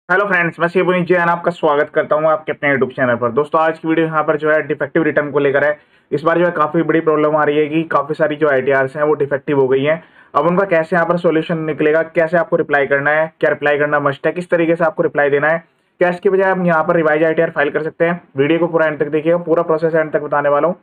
Hello friends, मैं शिवपुनीत जैन आपका स्वागत करता हूं आपके अपने यूट्यूब चैनल पर। दोस्तों, आज की वीडियो यहां पर जो है डिफेक्टिव रिटर्न को लेकर है। इस बार जो है काफ़ी बड़ी प्रॉब्लम आ रही है कि काफ़ी सारी जो आईटीआर्स हैं वो डिफेक्टिव हो गई हैं। अब उनका कैसे यहां पर सॉल्यूशन निकलेगा, कैसे आपको रिप्लाई करना है, क्या रिप्लाई करना मस्ट है, किस तरीके से आपको रिप्लाई देना है, क्या इसके बजाय आप यहाँ पर रिवाइज आईटीआर फाइल कर सकते हैं। वीडियो को पूरा एंड तक देखिएगा, पूरा प्रोसेस एंड तक बताने वाला हूँ।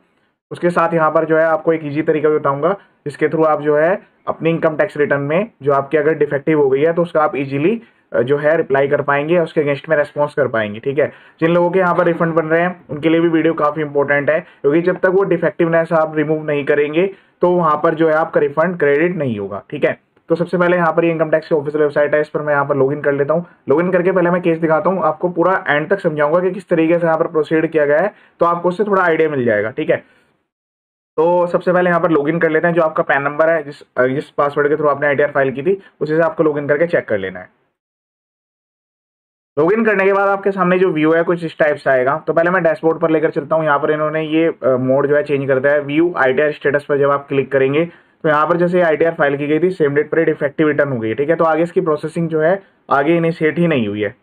उसके साथ यहाँ पर जो है आपको एक ईजी तरीका भी बताऊंगा जिसके थ्रू आप जो है अपनी इनकम टैक्स रिटर्न में जो आपकी अगर डिफेक्टिव हो गई है तो उसका आप इजीली जो है रिप्लाई कर पाएंगे, उसके अगेंस्ट में रेस्पॉन्स कर पाएंगे। ठीक है, जिन लोगों के यहाँ पर रिफंड बन रहे हैं उनके लिए भी वीडियो काफी इंपॉर्टेंट है, क्योंकि जब तक वो डिफेक्टिवनेस आप रिमूव नहीं करेंगे तो वहां पर जो है आपका रिफंड क्रेडिट नहीं होगा। ठीक है, तो सबसे पहले यहाँ पर ये इनकम टैक्स की ऑफिशियल वेबसाइट है, इस पर मैं यहाँ पर लॉगिन कर लेता हूँ। लॉगिन करके पहले मैं केस दिखाता हूँ, आपको पूरा एंड तक समझाऊंगा कि किस तरीके से यहाँ पर प्रोसीड किया गया है, तो आपको उससे थोड़ा आइडिया मिल जाएगा। ठीक है, तो सबसे पहले यहाँ पर लॉगिन कर लेते हैं। जो आपका पैन नंबर है, जिस पासवर्ड के थ्रू आपने आईटीआर फाइल की थी, उसी से आपको लॉगिन करके चेक कर लेना है। लॉगिन करने के बाद आपके सामने जो व्यू है कुछ इस टाइप से आएगा। तो पहले मैं डैशबोर्ड पर लेकर चलता हूँ। यहाँ पर इन्होंने ये मोड जो है चेंज कर दिया है। व्यू आईटीआर स्टेटस पर जब आप क्लिक करेंगे तो यहाँ पर जैसे आईटीआर फाइल की गई थी सेम डेट पर डिफेक्टिव रिटर्न हो गई है। ठीक है, तो आगे इसकी प्रोसेसिंग जो है आगे इनिशिएट ही नहीं हुई है।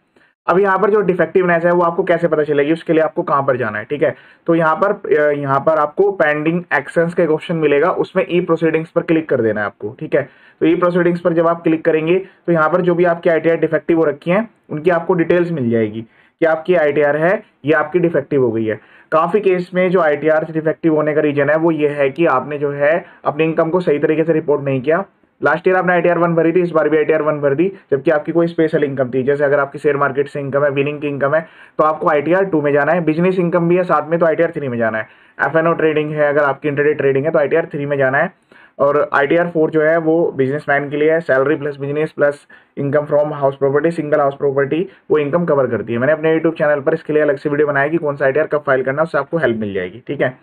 अब यहाँ पर जो डिफेक्टिवनेस है वो आपको कैसे पता चलेगी, उसके लिए आपको कहाँ पर जाना है। ठीक है, तो यहाँ पर आपको पेंडिंग एक्शंस का एक ऑप्शन मिलेगा, उसमें ई प्रोसीडिंग्स पर क्लिक कर देना है आपको। ठीक है, तो ई प्रोसीडिंग्स पर जब आप क्लिक करेंगे तो यहाँ पर जो भी आपकी आईटीआर डिफेक्टिव हो रखी है उनकी आपको डिटेल्स मिल जाएगी कि आपकी आईटीआर है ये आपकी डिफेक्टिव हो गई है। काफी केस में जो आईटीआर डिफेक्टिव होने का रीजन है वो ये है कि आपने जो है अपनी इनकम को सही तरीके से रिपोर्ट नहीं किया। लास्ट ईयर आपने आईटीआर 1 भरी थी, इस बार भी आईटीआर 1 भर दी, जबकि आपकी कोई स्पेशल इनकम थी। जैसे अगर आपकी शेयर मार्केट से इनकम है, विनिंग की इनकम है, तो आपको आईटीआर 2 में जाना है। बिजनेस इनकम भी है साथ में, तो आईटीआर 3 में जाना है। एफएनओ ट्रेडिंग है, अगर आपकी इंटरडे ट्रेडिंग है तो आईटीआर 3 में जाना है। और आईटीआर 4 जो है वो बिजनेसमैन के लिए है। Salary plus business plus income from house property, single house property, वो इनकम कवर करती है। मैंने अपने यूट्यूब चैनल पर इसके लिए अलग से वीडियो बनाया कि कौन सा आईटीआर कब फाइल करना है, उससे आपको हेल्प मिल जाएगी। ठीक है,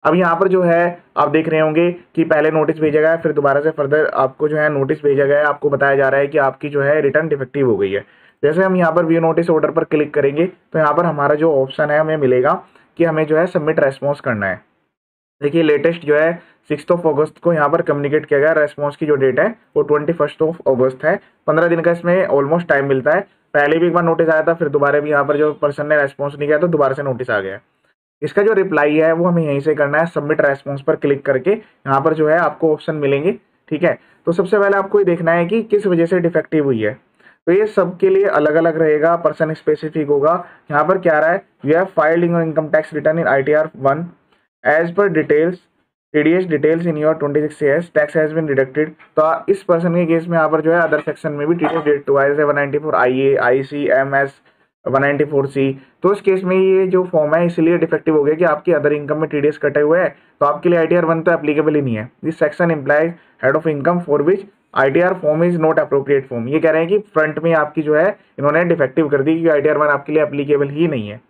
अब यहाँ पर जो है आप देख रहे होंगे कि पहले नोटिस भेजा गया है, फिर दोबारा से फर्दर आपको जो है नोटिस भेजा गया है। आपको बताया जा रहा है कि आपकी जो है रिटर्न डिफेक्टिव हो गई है। जैसे हम यहाँ पर व्यू नोटिस ऑर्डर पर क्लिक करेंगे तो यहाँ पर हमारा जो ऑप्शन है हमें मिलेगा कि हमें जो है सबमिट रेस्पॉन्स करना है। देखिए, लेटेस्ट जो है 6 अगस्त को यहाँ पर कम्युनिकेट किया गया। रेस्पॉन्स की जो डेट है वो 21 अगस्त है। 15 दिन का इसमें ऑलमोस्ट टाइम मिलता है। पहले भी एक बार नोटिस आया था, फिर दोबारा भी यहाँ पर जो पर्सन ने रेस्पॉन्स नहीं किया तो दोबारा से नोटिस आ गया। इसका जो रिप्लाई है वो हमें यहीं से करना है। सबमिट रेस्पॉन्स पर क्लिक करके यहाँ पर जो है आपको ऑप्शन मिलेंगे। ठीक है, तो सबसे पहले आपको ये देखना है कि किस वजह से डिफेक्टिव हुई है। तो ये सबके लिए अलग अलग रहेगा, पर्सन स्पेसिफिक होगा। यहाँ पर क्या रहा है, you have filed your income tax return in ITR 1 as per details TDS details in your 26 years tax has been deducted. तो इस पर्सन के केस में यहाँ पर जो है अदर सेक्शन में भी टीडीएस डेट हुआ है, जैसे 194 IA IC MS 194C। तो इस केस में ये जो फॉर्म है इसलिए डिफेक्टिव हो गया कि आपकी अदर इनकम में टीडीएस कटे हुए हैं, तो आपके लिए आईटीआर 1 तो एप्लीकेबल ही नहीं है। This section implies head of income for which ITR form is not appropriate form. ये कह रहे हैं कि फ्रंट में आपकी जो है इन्होंने डिफेक्टिव कर दी क्योंकि आईटीआर 1 आपके लिए एप्लीकेबल ही नहीं है।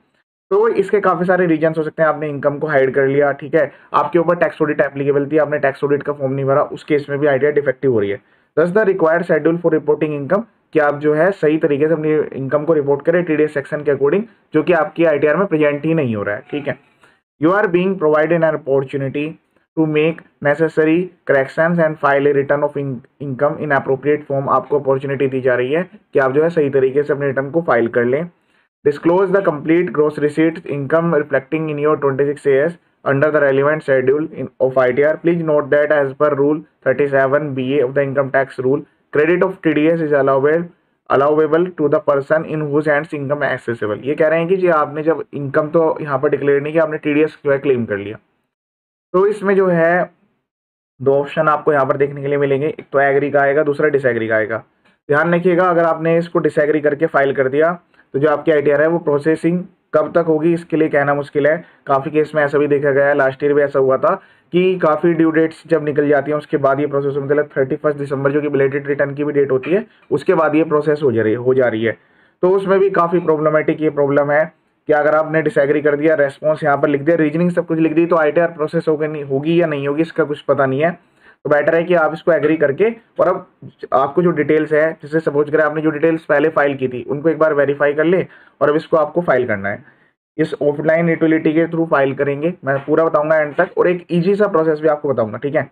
तो इसके काफी सारे रीजन हो सकते हैं। आपने इनकम को हाइड कर लिया, ठीक है, आपके ऊपर टैक्स ऑडिट एप्लीकेबल थी, आपने टैक्स ऑडिट का फॉर्म नहीं भरा, उस केस में भी आईटीआर डिफेक्टिव हो रही है। दस the required schedule for reporting income, कि आप जो है सही तरीके से अपनी इनकम को रिपोर्ट करें टीडीएस सेक्शन के अकॉर्डिंग, जो कि आपकी आईटीआर में प्रेजेंट ही नहीं हो रहा है। ठीक है, you are being provided an opportunity to make necessary corrections and file a return of income in appropriate form. आपको अपॉर्चुनिटी दी जा रही है कि आप जो है सही तरीके से अपने रिटर्न को फाइल कर लें। Disclose the complete gross receipts income reflecting in your 26 years under the relevant schedule of ITR. Please note that as per Rule 37BA of the Income Tax Rule, credit of TDS is allowable to the person in whose hands income is accessible. ये कह रहे हैं कि जी आपने जब income तो यहाँ पर डिक्लेयर नहीं किया, आपने TDS जो है क्लेम कर लिया। तो इसमें जो है दो ऑप्शन आपको यहाँ पर देखने के लिए मिलेंगे, एक तो एग्री का आएगा, दूसरा डिसएग्री का आएगा। ध्यान रखिएगा, अगर आपने इसको डिसएग्री करके फाइल कर दिया तो जो आपकी आईटीआर है वो प्रोसेसिंग कब तक होगी इसके लिए कहना मुश्किल है। काफ़ी केस में ऐसा भी देखा गया है, लास्ट ईयर भी ऐसा हुआ था कि काफ़ी ड्यू डेट्स जब निकल जाती हैं उसके बाद ये प्रोसेस, मतलब 31 दिसंबर जो कि बिलेटेड रिटर्न की भी डेट होती है, उसके बाद ये प्रोसेस हो जा रही है। तो उसमें भी काफ़ी प्रॉब्लमेटिक ये प्रॉब्लम है कि अगर आपने डिसएग्री कर दिया, रेस्पॉन्स यहाँ पर लिख दिया, रीजनिंग सब कुछ लिख दी, तो आईटीआर प्रोसेस होगी या नहीं होगी इसका कुछ पता नहीं है। तो बेटर है कि आप इसको एग्री करके, और अब आपको जो डिटेल्स है, जैसे सपोज करें आपने जो डिटेल्स पहले फाइल की थी उनको एक बार वेरीफाई कर ले, और अब इसको आपको फाइल करना है। इस ऑफलाइन यूटिलिटी के थ्रू फाइल करेंगे, मैं पूरा बताऊंगा एंड तक, और एक इजी सा प्रोसेस भी आपको बताऊंगा। ठीक है,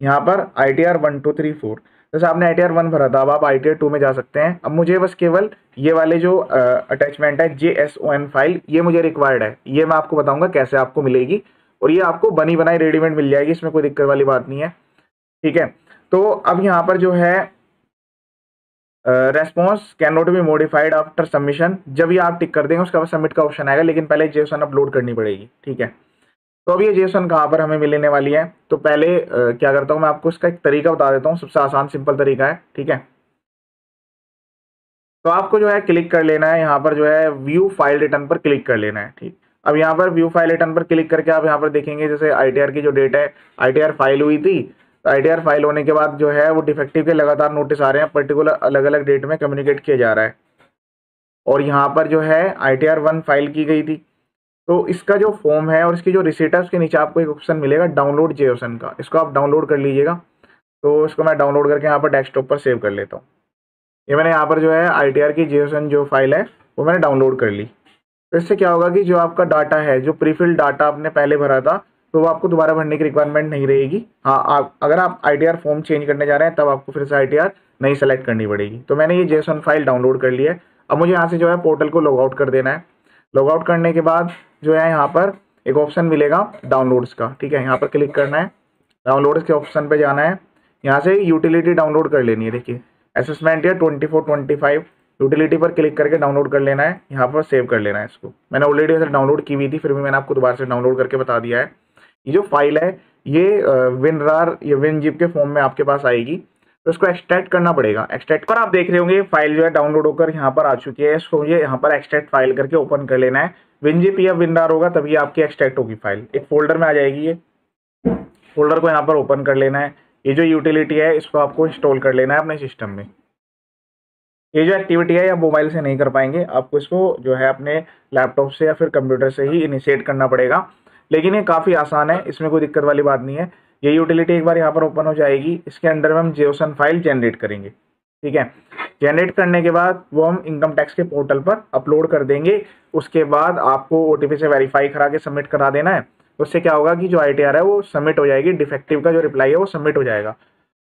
यहाँ पर ITR 1 2 3 4 जैसे आपने ITR 1 भरा था, अब आप ITR 2 में जा सकते हैं। अब मुझे बस केवल ये वाले जो अटैचमेंट है JSON फाइल, ये मुझे रिक्वायर्ड है। ये मैं आपको बताऊंगा कैसे आपको मिलेगी, और ये आपको बनी बनाई रेडीमेड मिल जाएगी, इसमें कोई दिक्कत वाली बात नहीं है, ठीक है। तो अब यहाँ पर जो है response can not be modified after submission, जब ये आप टिक कर देंगे उसके बाद सबमिट का ऑप्शन आएगा, लेकिन पहले JSON अपलोड करनी पड़ेगी, ठीक है। तो अब ये JSON कहाँ पर हमें मिलने वाली है, तो पहले क्या करता हूँ मैं आपको इसका एक तरीका बता देता हूँ, सबसे आसान सिंपल तरीका है, ठीक है। तो आपको जो है क्लिक कर लेना है, यहाँ पर जो है व्यू फाइल रिटर्न पर क्लिक कर लेना है, ठीक। अब यहाँ पर व्यू फाइल रिटर्न पर क्लिक करके आप यहाँ पर देखेंगे जैसे ITR की जो डेट है, ITR फाइल हुई थी, तो ITR फाइल होने के बाद जो है वो डिफेक्टिव के लगातार नोटिस आ रहे हैं, पर्टिकुलर अलग अलग डेट में कम्युनिकेट किया जा रहा है। और यहाँ पर जो है ITR 1 फाइल की गई थी, तो इसका जो फॉर्म है और इसकी जो रिसीट है उसके नीचे आपको एक ऑप्शन मिलेगा डाउनलोड JSON का, इसको आप डाउनलोड कर लीजिएगा। तो इसको मैं डाउनलोड करके यहाँ पर डेस्कटॉप पर सेव कर लेता हूँ। ये मैंने यहाँ पर जो है ITR की JSON जो फाइल है वो मैंने डाउनलोड कर ली। तो इससे क्या होगा कि जो आपका डाटा है, जो प्रीफिल्ड डाटा आपने पहले भरा था, तो वो आपको दोबारा भरने की रिक्वायरमेंट नहीं रहेगी। हाँ, अगर आप ITR फॉर्म चेंज करने जा रहे हैं तब आपको फिर से ITR नहीं सेलेक्ट करनी पड़ेगी। तो मैंने ये JSON फाइल डाउनलोड कर ली है। अब मुझे यहाँ से जो है पोर्टल को लॉग आउट कर देना है। लॉग आउट करने के बाद जो है यहाँ पर एक ऑप्शन मिलेगा डाउनलोड्स का, ठीक है। यहाँ पर क्लिक करना है, डाउनलोड्स के ऑप्शन पे जाना है, यहाँ से यूटिलिटी डाउनलोड कर लेनी है। देखिए असेसमेंट या 2425 यूटिलिटी पर क्लिक करके डाउनलोड कर लेना है, यहाँ पर सेव कर लेना है इसको। मैंने ऑलरेडी ऐसे डाउनलोड की हुई थी, फिर भी मैंने आपको दोबारा से डाउनलोड करके बता दिया है। ये जो फाइल है ये WinRAR या WinZip के फॉर्म में आपके पास आएगी, तो इसको एक्सट्रैक्ट करना पड़ेगा। एक्सट्रैक्ट पर आप देख रहे होंगे फाइल जो है डाउनलोड होकर यहाँ पर आ चुकी है, इसको ये यहाँ पर एक्सट्रैक्ट फाइल करके ओपन कर लेना है। WinZip या WinRAR होगा तभी आपकी एक्सट्रैक्ट होगी फाइल, एक फोल्डर में आ जाएगी। ये फोल्डर को यहाँ पर ओपन कर लेना है। ये जो यूटिलिटी है इसको आपको इंस्टॉल कर लेना है अपने सिस्टम में। ये जो एक्टिविटी है या मोबाइल से नहीं कर पाएंगे, आपको इसको जो है अपने लैपटॉप से या फिर कंप्यूटर से ही इनिशिएट करना पड़ेगा, लेकिन ये काफ़ी आसान है, इसमें कोई दिक्कत वाली बात नहीं है। ये यूटिलिटी एक बार यहाँ पर ओपन हो जाएगी, इसके अंदर में हम JSON फाइल जनरेट करेंगे, ठीक है। जनरेट करने के बाद वो हम इनकम टैक्स के पोर्टल पर अपलोड कर देंगे। उसके बाद आपको OTP से वेरीफाई करा के सबमिट करा देना है। उससे क्या होगा कि जो ITR है वो सबमिट हो जाएगी, डिफेक्टिव का जो रिप्लाई है वो सबमिट हो जाएगा।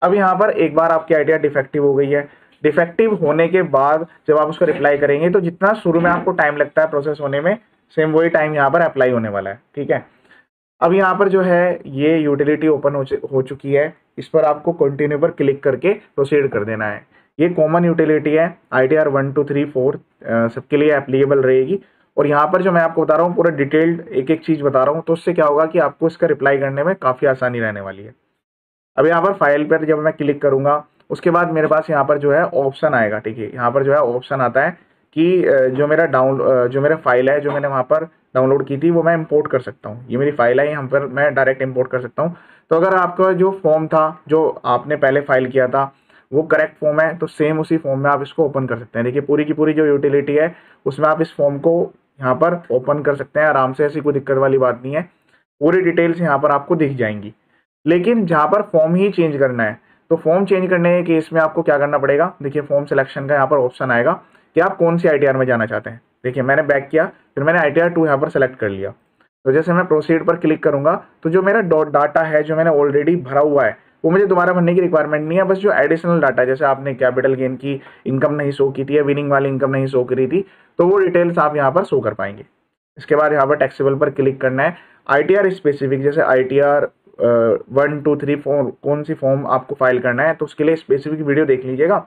अब यहाँ पर एक बार आपकी ITR डिफेक्टिव हो गई है, डिफेक्टिव होने के बाद जब आप उसको रिप्लाई करेंगे तो जितना शुरू में आपको टाइम लगता है प्रोसेस होने में, सेम वही टाइम यहाँ पर अप्लाई होने वाला है, ठीक है। अब यहाँ पर जो है ये यूटिलिटी ओपन हो चुकी है, इस पर आपको कंटिन्यू पर क्लिक करके प्रोसीड कर देना है। ये कॉमन यूटिलिटी है, ITR 1 2 3 4 सबके लिए एप्लीकेबल रहेगी। और यहाँ पर जो मैं आपको बता रहा हूँ पूरा डिटेल्ड एक एक चीज़ बता रहा हूँ, तो उससे क्या होगा कि आपको इसका रिप्लाई करने में काफ़ी आसानी रहने वाली है। अब यहाँ पर फाइल पर जब मैं क्लिक करूँगा उसके बाद मेरे पास यहाँ पर जो है ऑप्शन आएगा, ठीक है। यहाँ पर जो है ऑप्शन आता है कि जो मेरा फाइल है जो मैंने वहाँ पर डाउनलोड की थी वो मैं इंपोर्ट कर सकता हूँ। ये मेरी फाइल है, यहाँ पर मैं डायरेक्ट इंपोर्ट कर सकता हूँ। तो अगर आपका जो फॉर्म था जो आपने पहले फाइल किया था वो करेक्ट फॉर्म है तो सेम उसी फॉर्म में आप इसको ओपन कर सकते हैं। देखिए पूरी की पूरी जो यूटिलिटी है उसमें आप इस फॉर्म को यहाँ पर ओपन कर सकते हैं आराम से, ऐसी कोई दिक्कत वाली बात नहीं है। पूरी डिटेल्स यहाँ पर आपको दिख जाएंगी। लेकिन जहाँ पर फॉर्म ही चेंज करना है तो फॉर्म चेंज करने के केस में आपको क्या करना पड़ेगा, देखिए फॉर्म सिलेक्शन का यहाँ पर ऑप्शन आएगा कि आप कौन सी ITR में जाना चाहते हैं। देखिए मैंने बैक किया, फिर मैंने ITR 2 यहाँ पर सेलेक्ट कर लिया। तो जैसे मैं प्रोसीड पर क्लिक करूँगा तो जो मेरा डाटा है जो मैंने ऑलरेडी भरा हुआ है वो मुझे दोबारा भरने की रिक्वायरमेंट नहीं है। बस जो एडिशनल डाटा जैसे आपने कैपिटल गेन की इनकम नहीं शो की थी या विनिंग वाली इनकम नहीं शो करी थी, तो वो डिटेल्स आप यहाँ पर शो कर पाएंगे। इसके बाद यहाँ पर टैक्सेबल पर क्लिक करना है। ITR स्पेसिफिक जैसे ITR 1 2 3 4 कौन सी फॉर्म आपको फाइल करना है तो उसके लिए स्पेसिफिक वीडियो देख लीजिएगा।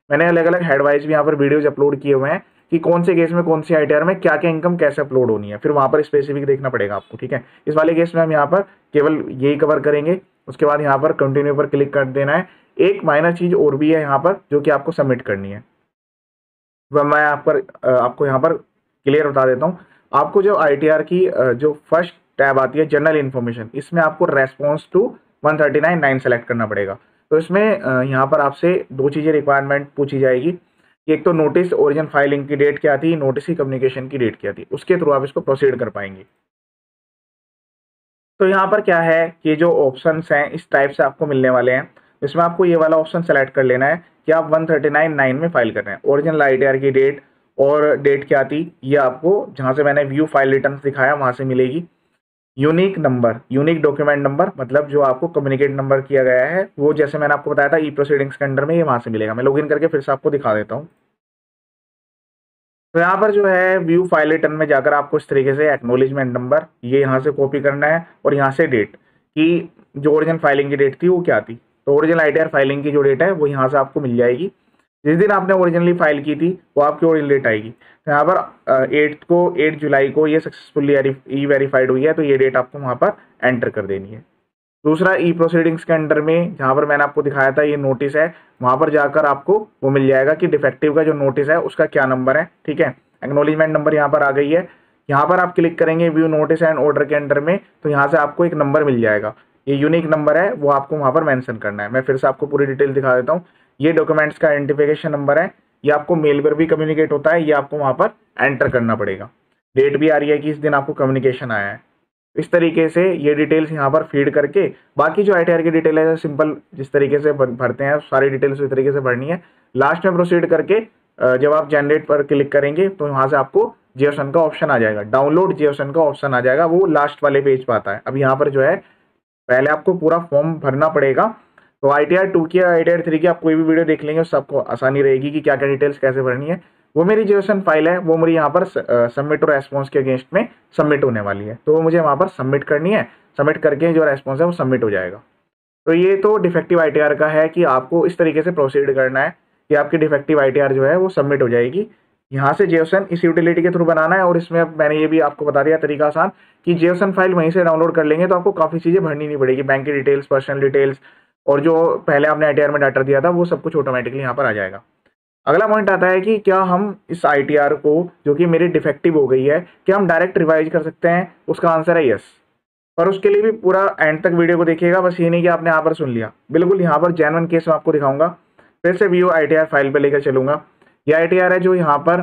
मैंने अलग अलग हेडवाइज भी यहाँ पर वीडियोज अपलोड किए हुए हैं कि कौन से केस में कौन सी ITR में क्या क्या इनकम कैसे अपलोड होनी है, फिर वहाँ पर स्पेसिफिक देखना पड़ेगा आपको, ठीक है। इस वाले केस में हम यहाँ पर केवल यही कवर करेंगे। उसके बाद यहाँ पर कंटिन्यू पर क्लिक कर देना है। एक माइनर चीज़ और भी है यहाँ पर जो कि आपको सबमिट करनी है, वह मैं आपको यहाँ पर क्लियर बता देता हूँ। आपको जो ITR की जो फर्स्ट टैब आती है जनरल इन्फॉर्मेशन, इसमें आपको रेस्पॉन्स टू 139(9) सेलेक्ट करना पड़ेगा। तो इसमें यहाँ पर आपसे दो चीज़ें रिक्वायरमेंट पूछी जाएगी कि एक तो नोटिस ओरिजिन फाइलिंग की डेट क्या थी, नोटिस की कम्युनिकेशन की डेट क्या थी, उसके थ्रू आप इसको प्रोसीड कर पाएंगे। तो यहाँ पर क्या है कि जो ऑप्शंस हैं इस टाइप से आपको मिलने वाले हैं। इसमें आपको ये वाला ऑप्शन सेलेक्ट कर लेना है कि आप 139(9) में फाइल कर रहे हैं। ओरिजिनल ITR की डेट और डेट क्या थी ये आपको जहाँ से मैंने व्यू फाइल रिटर्न दिखाया वहाँ से मिलेगी। Unique number, unique document number मतलब जो आपको कम्युनिकेट नंबर किया गया है वो, जैसे मैंने आपको बताया था ई प्रोसीडिंग्स के अंडर में, ये वहां से मिलेगा। मैं लॉगिन करके फिर से आपको दिखा देता हूँ। तो यहाँ पर जो है व्यू फाइल रिटर्न में जाकर आपको इस तरीके से एक्नोलेजमेंट नंबर ये यहाँ से कॉपी करना है और यहाँ से डेट की, जो ओरिजिनल फाइलिंग की डेट थी वो क्या थी। तो ओरिजिनल आईटीआर फाइलिंग की जो डेट है वो यहाँ से आपको मिल जाएगी। जिस दिन आपने ओरिजिनली फाइल की थी वो आपकी ओरिजिनल डेट आएगी। तो यहाँ पर 8 जुलाई को ये सक्सेसफुली ई वेरीफाइड हुई है, तो ये डेट आपको वहाँ पर एंटर कर देनी है। दूसरा ई प्रोसीडिंग्स के अंडर में जहाँ पर मैंने आपको दिखाया था ये नोटिस है, वहाँ पर जाकर आपको वो मिल जाएगा कि डिफेक्टिव का जो नोटिस है उसका क्या नंबर है। ठीक है, एक्नोलेजमेंट नंबर यहाँ पर आ गई है। यहाँ पर आप क्लिक करेंगे व्यू नोटिस एंड ऑर्डर के अंडर में, तो यहाँ से आपको एक नंबर मिल जाएगा। ये यूनिक नंबर है, वो आपको वहाँ पर मेंशन करना है। मैं फिर से आपको पूरी डिटेल दिखा देता हूँ। ये डॉक्यूमेंट्स का आइडेंटिफिकेशन नंबर है, ये आपको मेल पर भी कम्युनिकेट होता है, ये आपको वहाँ पर एंटर करना पड़ेगा। डेट भी आ रही है कि इस दिन आपको कम्युनिकेशन आया है। इस तरीके से ये डिटेल्स यहाँ पर फीड करके बाकी जो आईटीआर की डिटेल है सिंपल जिस तरीके से भरते हैं सारी डिटेल्स उस तरीके से भरनी है। लास्ट में प्रोसीड करके जब आप जनरेट पर क्लिक करेंगे तो यहाँ से आपको जियोसन का ऑप्शन आ जाएगा, डाउनलोड जियोसन का ऑप्शन आ जाएगा, वो लास्ट वाले पेज पर आता है। अब यहाँ पर जो है पहले आपको पूरा फॉर्म भरना पड़ेगा। तो आईटीआर 2 की आईटीआर 3 की आप कोई भी वीडियो देख लेंगे उससे आपको आसानी रहेगी कि क्या क्या डिटेल्स कैसे भरनी है। वो मेरी जियोसन फाइल है, वो मेरी यहाँ पर सबमिट और रेस्पॉन्स के अगेंस्ट में सबमिट होने वाली है, तो वो मुझे वहाँ पर सबमिट करनी है। सबमिट करके जो रेस्पॉन्स है वो सबमिट हो जाएगा। तो ये तो डिफेक्टिव आईटीआर का है कि आपको इस तरीके से प्रोसीड करना है कि आपकी डिफेक्टिव आईटीआर जो है वो सबमिट हो जाएगी। यहाँ से जेओसन इस यूटिलिटी के थ्रू बनाना है। और इसमें अब मैंने ये भी आपको बता दिया तरीका आसान कि जेओसन फाइल वहीं से डाउनलोड कर लेंगे तो आपको काफ़ी चीज़ें भरनी नहीं पड़ेगी, बैंक की डिटेल्स, पर्सनल डिटेल्स और जो पहले आपने आईटीआर में डाटा दिया था वो सब कुछ ऑटोमेटिकली यहाँ पर आ जाएगा। अगला पॉइंट आता है कि क्या हम इस आईटीआर को जो कि मेरी डिफेक्टिव हो गई है क्या हम डायरेक्ट रिवाइज कर सकते हैं। उसका आंसर है यस। पर उसके लिए भी पूरा एंड तक वीडियो को देखिएगा, बस ये नहीं कि आपने यहाँ पर सुन लिया। बिल्कुल यहाँ पर जेन्युइन केस में आपको दिखाऊंगा। फिर से व्यू आईटीआर फाइल पे लेकर चलूंगा। ये आईटीआर है जो यहाँ पर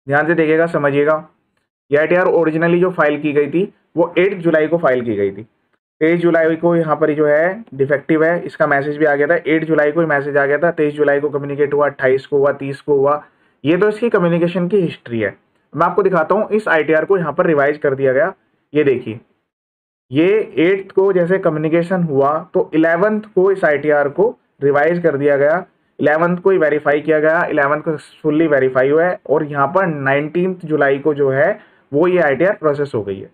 ध्यान से देखिएगा, समझिएगा। ये आईटीआर ओरिजिनली जो फाइल की गई थी वो 8 जुलाई को फाइल की गई थी। 23 जुलाई को यहाँ पर जो है डिफेक्टिव है, इसका मैसेज भी आ गया था। 8 जुलाई को मैसेज आ गया था, 23 जुलाई को कम्युनिकेट हुआ, 28 को हुआ, 30 को हुआ। ये तो इसकी कम्युनिकेशन की हिस्ट्री है। मैं आपको दिखाता हूँ इस आईटीआर को यहाँ पर रिवाइज कर दिया गया। ये देखिए, ये 8th को जैसे कम्युनिकेशन हुआ तो 11th को इस आईटीआर को रिवाइज कर दिया गया, 11th को ही वेरीफाई किया गया, 11th को फुल्ली वेरीफाई हुआ है और यहाँ पर 19 जुलाई को जो है वो ये आईटीआर प्रोसेस हो गई है।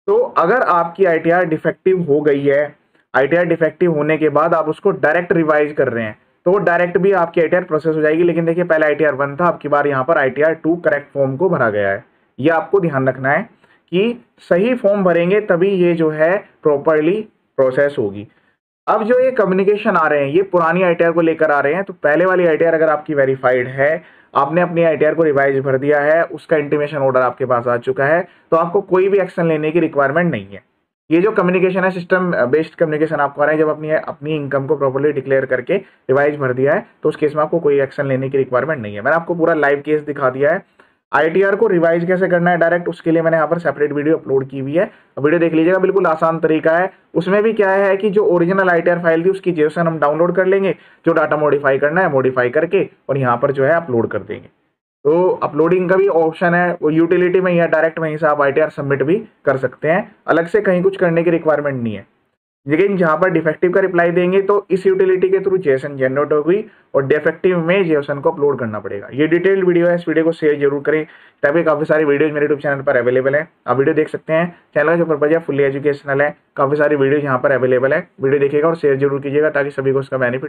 तो अगर आपकी आईटीआर डिफेक्टिव हो गई है, आईटीआर डिफेक्टिव होने के बाद आप उसको डायरेक्ट रिवाइज कर रहे हैं तो डायरेक्ट भी आपकी आईटीआर प्रोसेस हो जाएगी। लेकिन देखिए पहले आईटीआर 1 था, अब की बार यहाँ पर आईटीआर 2 करेक्ट फॉर्म को भरा गया है। ये आपको ध्यान रखना है कि सही फॉर्म भरेंगे तभी ये जो है प्रॉपरली प्रोसेस होगी। अब जो ये कम्युनिकेशन आ रहे हैं ये पुरानी आईटीआर को लेकर आ रहे हैं। तो पहले वाली आईटीआर अगर आपकी वेरीफाइड है, आपने अपनी आईटीआर को रिवाइज भर दिया है, उसका इंटीमेशन ऑर्डर आपके पास आ चुका है, तो आपको कोई भी एक्शन लेने की रिक्वायरमेंट नहीं है। ये जो कम्युनिकेशन है सिस्टम बेस्ड कम्युनिकेशन आपको आ रहा है, जब अपनी इनकम को प्रॉपर्ली डिक्लेयर करके रिवाइज भर दिया है तो उस केस में आपको कोई एक्शन लेने की रिक्वायरमेंट नहीं है। मैंने आपको पूरा लाइव केस दिखा दिया है। आईटीआर को रिवाइज कैसे करना है डायरेक्ट, उसके लिए मैंने यहाँ पर सेपरेट वीडियो अपलोड की हुई है, वीडियो देख लीजिएगा। बिल्कुल आसान तरीका है। उसमें भी क्या है कि जो ओरिजिनल आईटीआर फाइल थी उसकी जेसन हम डाउनलोड कर लेंगे, जो डाटा मॉडिफाई करना है मॉडिफाई करके और यहाँ पर जो है अपलोड कर देंगे। तो अपलोडिंग का भी ऑप्शन है वो यूटिलिटी में, या डायरेक्ट वहीं से आप आईटीआर सबमिट भी कर सकते हैं। अलग से कहीं कुछ करने की रिक्वायरमेंट नहीं है। लेकिन जहाँ पर डिफेक्टिव का रिप्लाई देंगे तो इस यूटिलिटी के थ्रू जेसन जनरेट होगी और डिफेक्टिव में जेसन को अपलोड करना पड़ेगा। ये डिटेल्ड वीडियो है, इस वीडियो को शेयर जरूर करें तभी काफ़ी सारी वीडियोज मेरे यूट्यूब चैनल पर अवेलेबल है, आप वीडियो देख सकते हैं। चैनल का जो पर्पज है फुल्ली एजुकेशनल है, काफ़ी सारी वीडियोज यहाँ पर अवेलेबल है। वीडियो देखिएगा और शेयर जरूर कीजिएगा ताकि सभी को उसका बेनिफिट